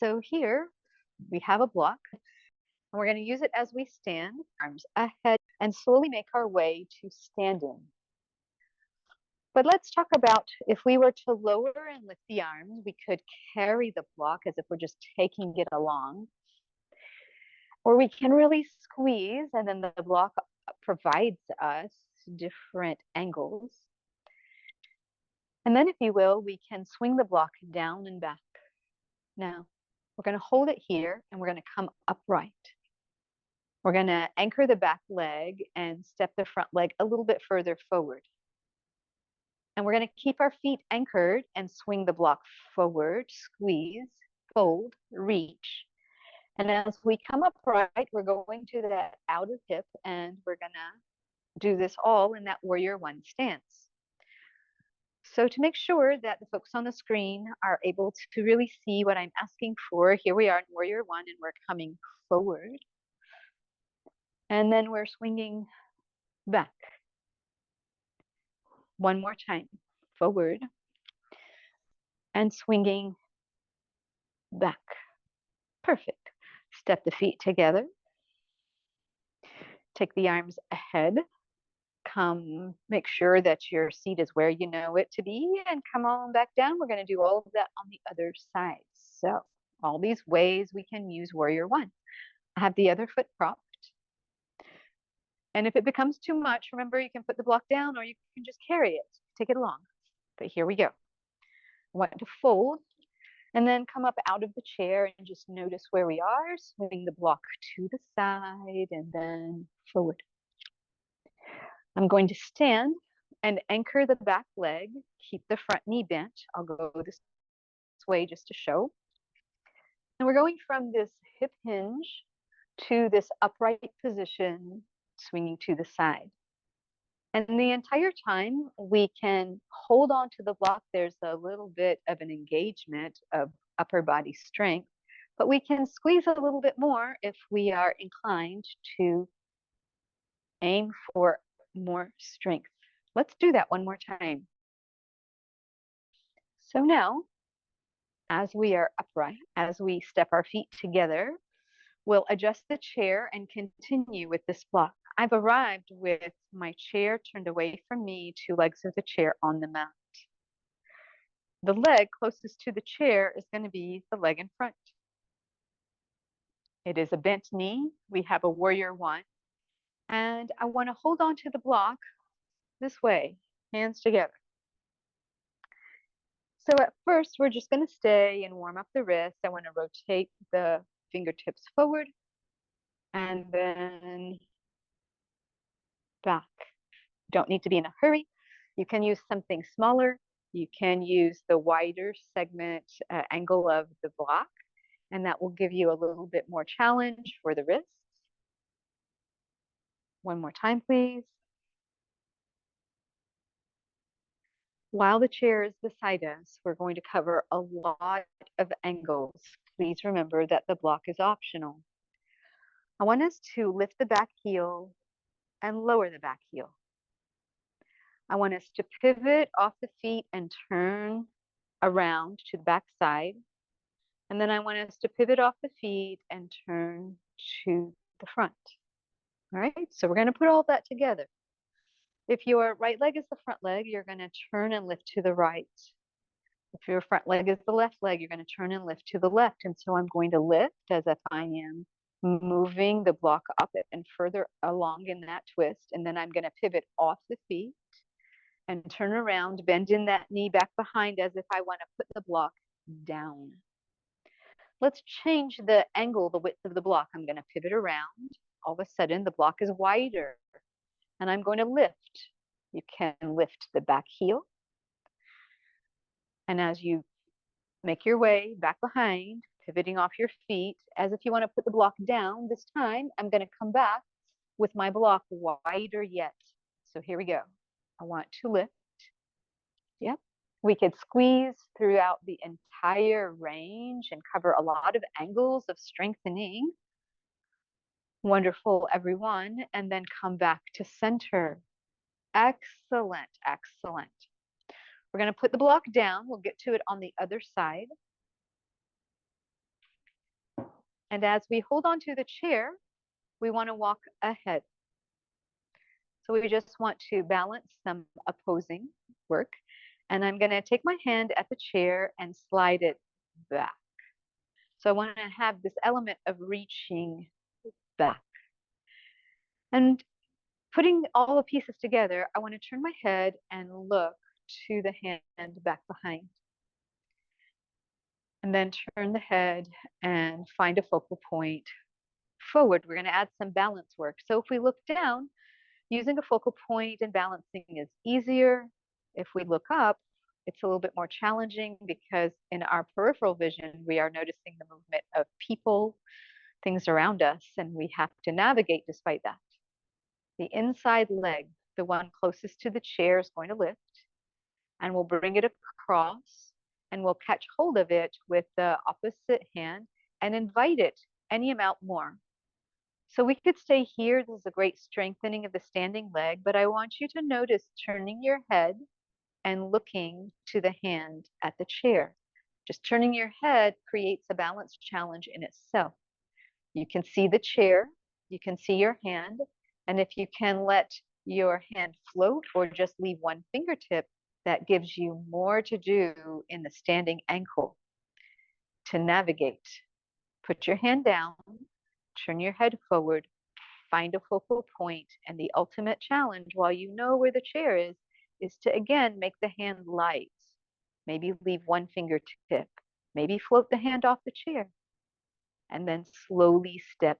So here we have a block, and we're going to use it as we stand, arms ahead, and slowly make our way to standing. But let's talk about if we were to lower and lift the arms, we could carry the block as if we're just taking it along. Or we can really squeeze, and then the block provides us different angles. And then, if you will, we can swing the block down and back. Now, we're going to hold it here, and we're going to come upright. We're going to anchor the back leg and step the front leg a little bit further forward. And we're going to keep our feet anchored and swing the block forward, squeeze, fold, reach. And as we come upright, we're going to that outer hip, and we're going to do this all in that warrior one stance. So to make sure that the folks on the screen are able to really see what I'm asking for, here we are in warrior one, and we're coming forward. And then we're swinging back. One more time, forward, and swinging back. Perfect. Step the feet together. Take the arms ahead. Come, make sure that your seat is where you know it to be, and come on back down. We're going to do all of that on the other side. So all these ways we can use warrior one. I have the other foot propped. And if it becomes too much, remember you can put the block down or you can just carry it, take it along. But here we go. I want to fold and then come up out of the chair and just notice where we are. Swing the block to the side and then forward. I'm going to stand and anchor the back leg, keep the front knee bent. I'll go this way just to show. And we're going from this hip hinge to this upright position, swinging to the side. And the entire time we can hold on to the block. There's a little bit of an engagement of upper body strength, but we can squeeze a little bit more if we are inclined to aim for more strength. Let's do that one more time. So now, as we are upright, as we step our feet together, we'll adjust the chair and continue with this block. I've arrived with my chair turned away from me, 2 legs of the chair on the mat. The leg closest to the chair is going to be the leg in front. It is a bent knee. We have a warrior one. And I want to hold on to the block this way, hands together. So at first, we're just going to stay and warm up the wrist. I want to rotate the fingertips forward and then back. Don't need to be in a hurry. You can use something smaller. You can use the wider segment angle of the block, and that will give you a little bit more challenge for the wrists. One more time, please. While the chair is beside us, we're going to cover a lot of angles. Please remember that the block is optional. I want us to lift the back heel and lower the back heel. I want us to pivot off the feet and turn around to the back side. And then I want us to pivot off the feet and turn to the front. All right, so we're going to put all that together. If your right leg is the front leg, you're going to turn and lift to the right. If your front leg is the left leg, you're going to turn and lift to the left. And so I'm going to lift as if I am moving the block up and further along in that twist. And then I'm going to pivot off the feet and turn around, bend in that knee back behind as if I want to put the block down. Let's change the angle, the width of the block. I'm going to pivot around. All of a sudden, the block is wider. And I'm going to lift. You can lift the back heel. And as you make your way back behind, pivoting off your feet, as if you want to put the block down, this time I'm going to come back with my block wider yet. So here we go. I want to lift. Yep. We could squeeze throughout the entire range and cover a lot of angles of strengthening. Wonderful, everyone. And then come back to center. Excellent, excellent. We're going to put the block down. We'll get to it on the other side. And as we hold on to the chair, we want to walk ahead. So we just want to balance some opposing work. And I'm going to take my hand at the chair and slide it back. So I want to have this element of reaching back. And putting all the pieces together, I want to turn my head and look to the hand back behind. And then turn the head and find a focal point forward. We're going to add some balance work. So if we look down, using a focal point and balancing is easier. If we look up, it's a little bit more challenging because in our peripheral vision, we are noticing the movement of people, things around us, and we have to navigate despite that. The inside leg, the one closest to the chair, is going to lift, and we'll bring it across, and we'll catch hold of it with the opposite hand and invite it any amount more. So we could stay here. This is a great strengthening of the standing leg, but I want you to notice turning your head and looking to the hand at the chair. Just turning your head creates a balance challenge in itself. You can see the chair, you can see your hand, and if you can let your hand float or just leave one fingertip, that gives you more to do in the standing ankle to navigate. Put your hand down, turn your head forward, find a focal point, and the ultimate challenge, while you know where the chair is to again make the hand light. Maybe leave one fingertip, maybe float the hand off the chair, and then slowly step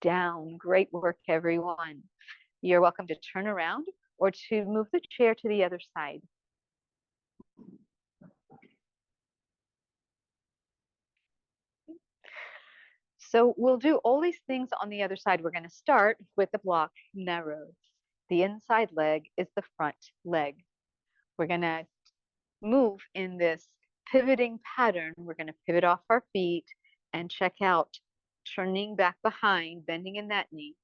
down. Great work, everyone. You're welcome to turn around or to move the chair to the other side. So we'll do all these things on the other side. We're going to start with the block narrows. The inside leg is the front leg. We're going to move in this pivoting pattern. We're going to pivot off our feet and check out turning back behind, bending in that knee,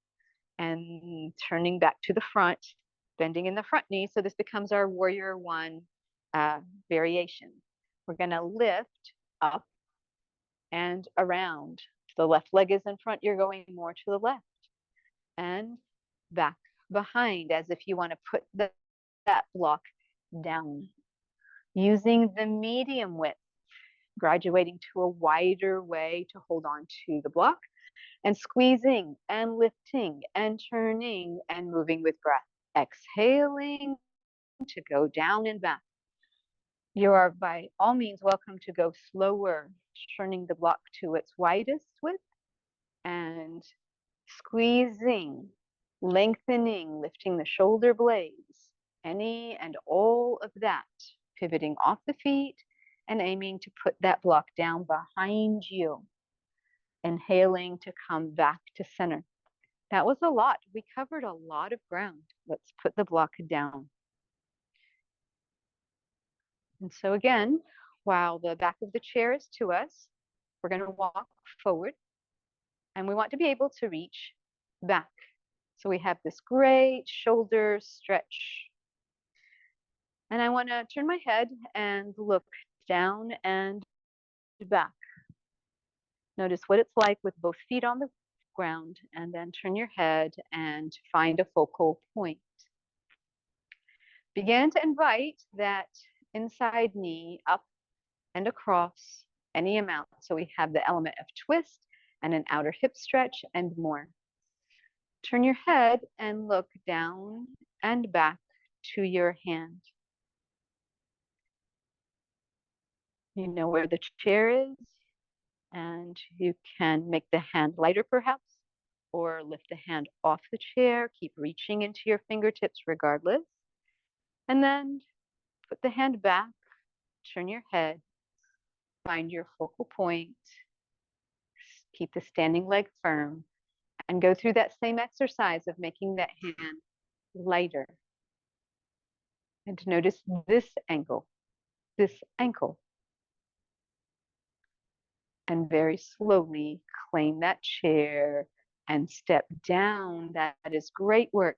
and turning back to the front, bending in the front knee. So this becomes our warrior one variation. We're going to lift up and around. The left leg is in front, you're going more to the left, and back behind as if you want to put that block down. Using the medium width, graduating to a wider way to hold on to the block, and squeezing and lifting and turning and moving with breath. Exhaling to go down and back. You are by all means welcome to go slower, turning the block to its widest width and squeezing, lengthening, lifting the shoulder blades, any and all of that, pivoting off the feet and aiming to put that block down behind you. Inhaling to come back to center. That was a lot. We covered a lot of ground. Let's put the block down. And so again, while the back of the chair is to us, we're going to walk forward, and we want to be able to reach back. So we have this great shoulder stretch. And I want to turn my head and look down and back. Notice what it's like with both feet on the ground, and then turn your head and find a focal point. Begin to invite that inside knee up and across any amount. So we have the element of twist and an outer hip stretch and more. Turn your head and look down and back to your hand. You know where the chair is, and you can make the hand lighter perhaps, or lift the hand off the chair. Keep reaching into your fingertips regardless. And then put the hand back, turn your head, find your focal point, keep the standing leg firm, and go through that same exercise of making that hand lighter. And notice this angle, this ankle. And very slowly claim that chair and step down. That is great work.